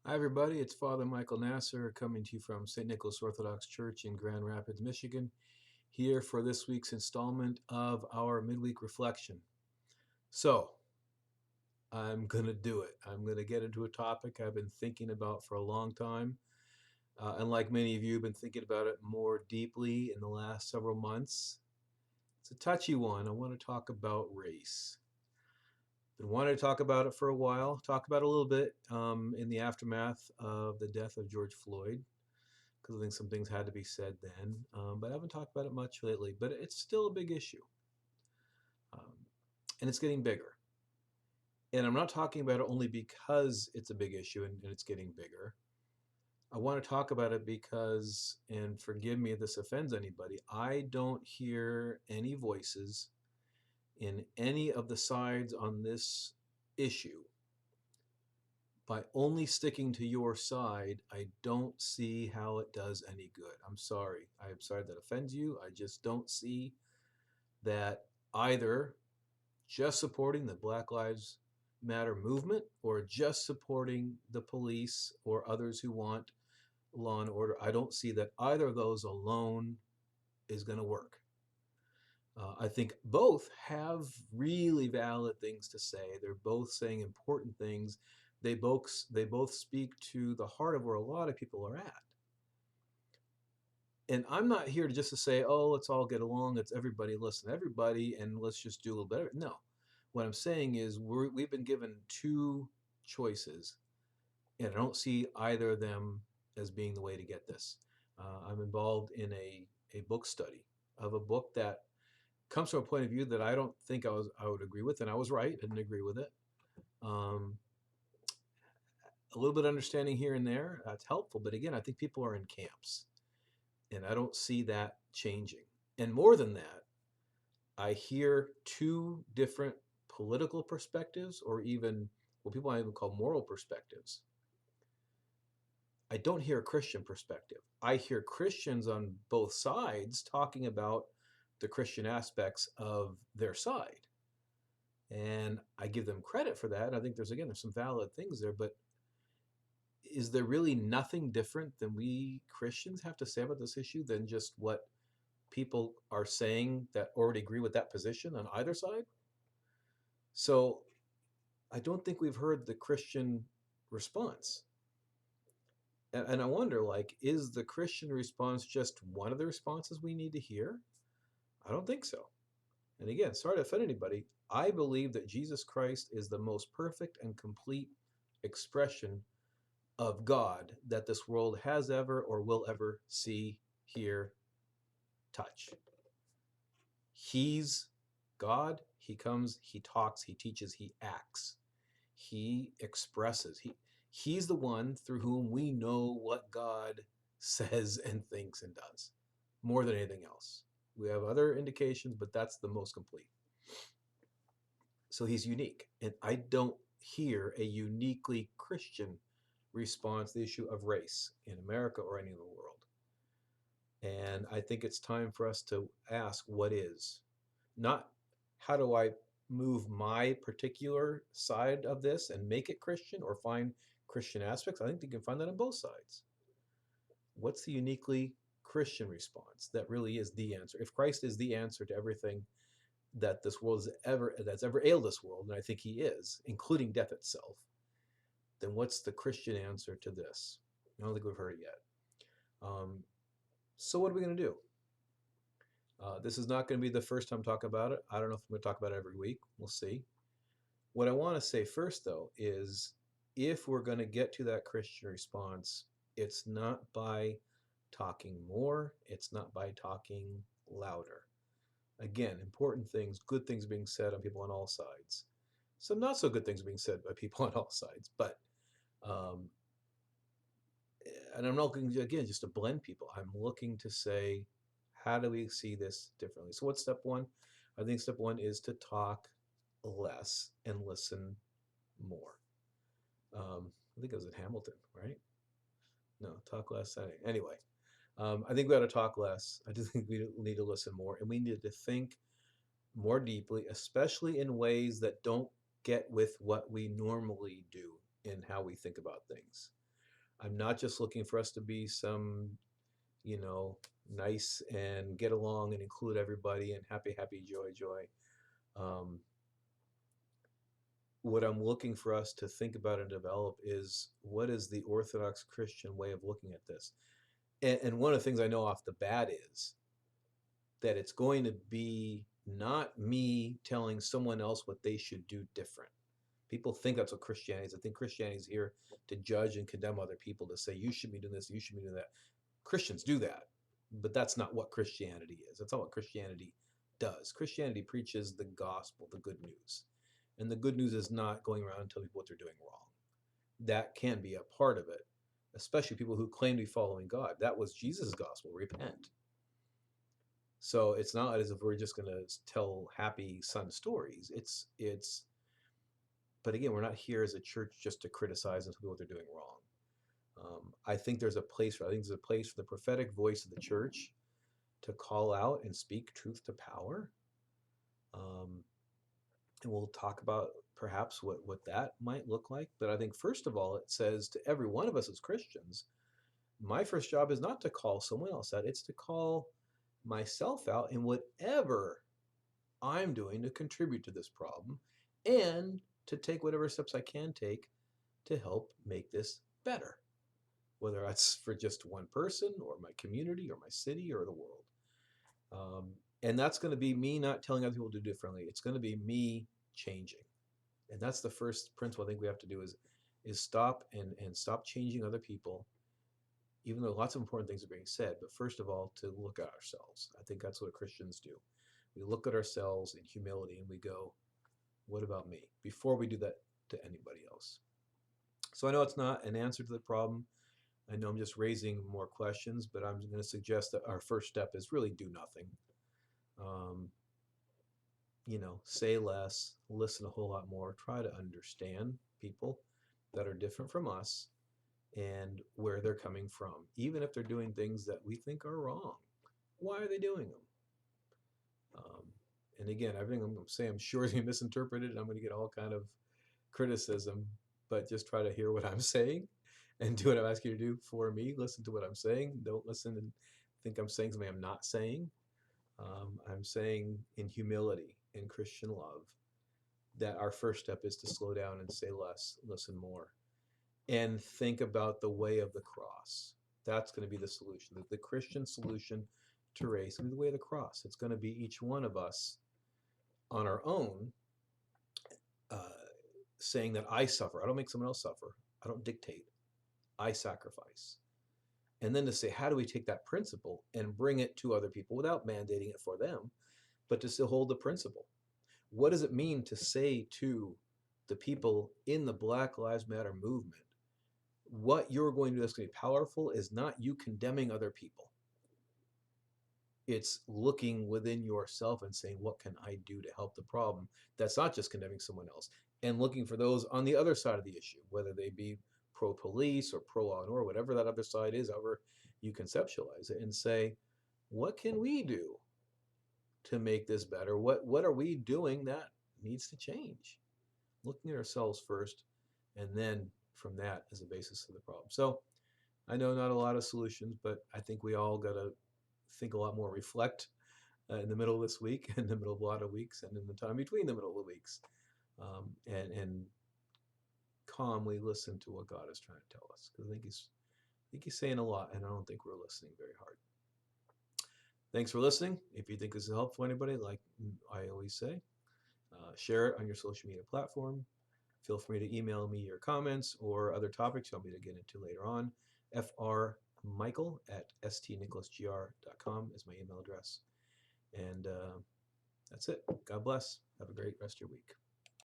Hi, everybody. It's Father Michael Nasser coming to you from St. Nicholas Orthodox Church in Grand Rapids, Michigan, here for this week's installment of our midweek reflection. So, I'm going to do it. I'm going to get into a topic I've been thinking about for a long time. And like many of you, have been thinking about it more deeply in the last several months. It's a touchy one. I want to talk about race. Been wanting to talk about it for a while, talk about it a little bit in the aftermath of the death of George Floyd, because I think some things had to be said then. But I haven't talked about it much lately. But it's still a big issue, um, and it's getting bigger. And I'm not talking about it only because it's a big issue and it's getting bigger. I want to talk about it because, and forgive me if this offends anybody, I don't hear any voices in any of the sides on this issue. By only sticking to your side, I don't see how it does any good. I'm sorry. I'm sorry that offends you. I just don't see that either just supporting the Black Lives Matter movement or just supporting the police or others who want law and order. I don't see that either of those alone is going to work. I think both have really valid things to say. They're both saying important things. They both speak to the heart of where a lot of people are at. And I'm not here to just to say, oh, let's all get along. Let's everybody listen to everybody and let's just do a little better. No, what I'm saying is we've been given two choices, and I don't see either of them as being the way to get this. I'm involved in a book study of a book that comes from a point of view that I don't think I would agree with, and I was right. I didn't agree with it. Um, a little bit of understanding here and there, that's helpful. But again, I think people are in camps, and I don't see that changing. And more than that, I hear two different political perspectives, or even what people might even call moral perspectives. I don't hear a Christian perspective. I hear Christians on both sides talking about the Christian aspects of their side. And I give them credit for that. I think there's some valid things there, but is there really nothing different than we Christians have to say about this issue than just what people are saying that already agree with that position on either side? So I don't think we've heard the Christian response. And I wonder, like, is the Christian response just one of the responses we need to hear? I don't think so. And again, sorry to offend anybody, I believe that Jesus Christ is the most perfect and complete expression of God that this world has ever or will ever see, hear, touch. He's God. He comes, he talks, he teaches, he acts. He expresses. He's the one through whom we know what God says and thinks and does more than anything else. We have other indications, but that's the most complete. So he's unique. And I don't hear a uniquely Christian response to the issue of race in America or any of the world. And I think it's time for us to ask what is, not how do I move my particular side of this and make it Christian or find Christian aspects. I think you can find that on both sides. What's the uniquely Christian response that really is the answer? If Christ is the answer to everything that this world that's ever ailed this world, and I think he is, including death itself, then what's the Christian answer to this? I don't think we've heard it yet. Um, so what are we going to do? This is not going to be the first time talking about it. I don't know if I'm going to talk about it every week. We'll see. What I want to say first, though, is if we're going to get to that Christian response, it's not by talking more, it's not by talking louder. Again, important things, good things being said on people on all sides. Some not so good things being said by people on all sides, but um, and I'm not looking again just to blend people. I'm looking to say, how do we see this differently? So what's step one? I think step one is to talk less and listen more. I think it was in Hamilton, right? No, talk less. Anyway, I think we ought to talk less. I do think we need to listen more, and we need to think more deeply, especially in ways that don't get with what we normally do in how we think about things. I'm not just looking for us to be some, you know, nice and get along and include everybody and happy, happy, joy, joy. Um, what I'm looking for us to think about and develop is what is the Orthodox Christian way of looking at this? And one of the things I know off the bat is that it's going to be not me telling someone else what they should do different. People think that's what Christianity is. I think Christianity is here to judge and condemn other people, to say, you should be doing this, you should be doing that. Christians do that, but that's not what Christianity is. That's not what Christianity does. Christianity preaches the gospel, the good news. And the good news is not going around and telling people what they're doing wrong. That can be a part of it, especially people who claim to be following God. That was Jesus' gospel, repent. So it's not as if we're just going to tell happy son stories. But again, we're not here as a church just to criticize and tell people what they're doing wrong. I think there's a place for, I think there's a place for the prophetic voice of the church to call out and speak truth to power. And we'll talk about perhaps what that might look like. But I think first of all, it says to every one of us as Christians, my first job is not to call someone else out, it's to call myself out in whatever I'm doing to contribute to this problem and to take whatever steps I can take to help make this better, whether that's for just one person or my community or my city or the world. And that's going to be me not telling other people to do differently. It's going to be me changing. And that's the first principle I think we have to do is stop and stop changing other people, even though lots of important things are being said. But first of all, to look at ourselves. I think that's what Christians do. We look at ourselves in humility and we go, what about me? Before we do that to anybody else. So I know it's not an answer to the problem. I know I'm just raising more questions, but I'm going to suggest that our first step is really do nothing. Say less, listen a whole lot more, try to understand people that are different from us and where they're coming from, even if they're doing things that we think are wrong. Why are they doing them? And again, everything I'm going to say, I'm sure is going to be misinterpreted, and I'm going to get all kind of criticism, but just try to hear what I'm saying and do what I'm asking you to do for me. Listen to what I'm saying. Don't listen and think I'm saying something I'm not saying. I'm saying in humility, in Christian love, that our first step is to slow down and say less, listen more, and think about the way of the cross. That's going to be the solution. The Christian solution to race is the way of the cross. It's going to be each one of us on our own uh, saying that I suffer. I don't make someone else suffer. I don't dictate. I sacrifice. And then to say, how do we take that principle and bring it to other people without mandating it for them, but to still hold the principle? What does it mean to say to the people in the Black Lives Matter movement, what you're going to do that's going to be powerful is not you condemning other people. It's looking within yourself and saying, what can I do to help the problem? That's not just condemning someone else, and looking for those on the other side of the issue, whether they be pro-police or pro-law and order, whatever that other side is, however you conceptualize it, and say, what can we do to make this better? What are we doing that needs to change? Looking at ourselves first, and then from that as a basis of the problem. So I know not a lot of solutions, but I think we all got to think a lot more, reflect in the middle of this week, in the middle of a lot of weeks, and in the time between the middle of the weeks, and calmly listen to what God is trying to tell us. Because I think he's saying a lot, and I don't think we're listening very hard. Thanks for listening. If you think this is helpful for anybody, like I always say, share it on your social media platform. Feel free to email me your comments or other topics you want me to get into later on. frmichael@stnicholasgr.com is my email address. And that's it. God bless. Have a great rest of your week.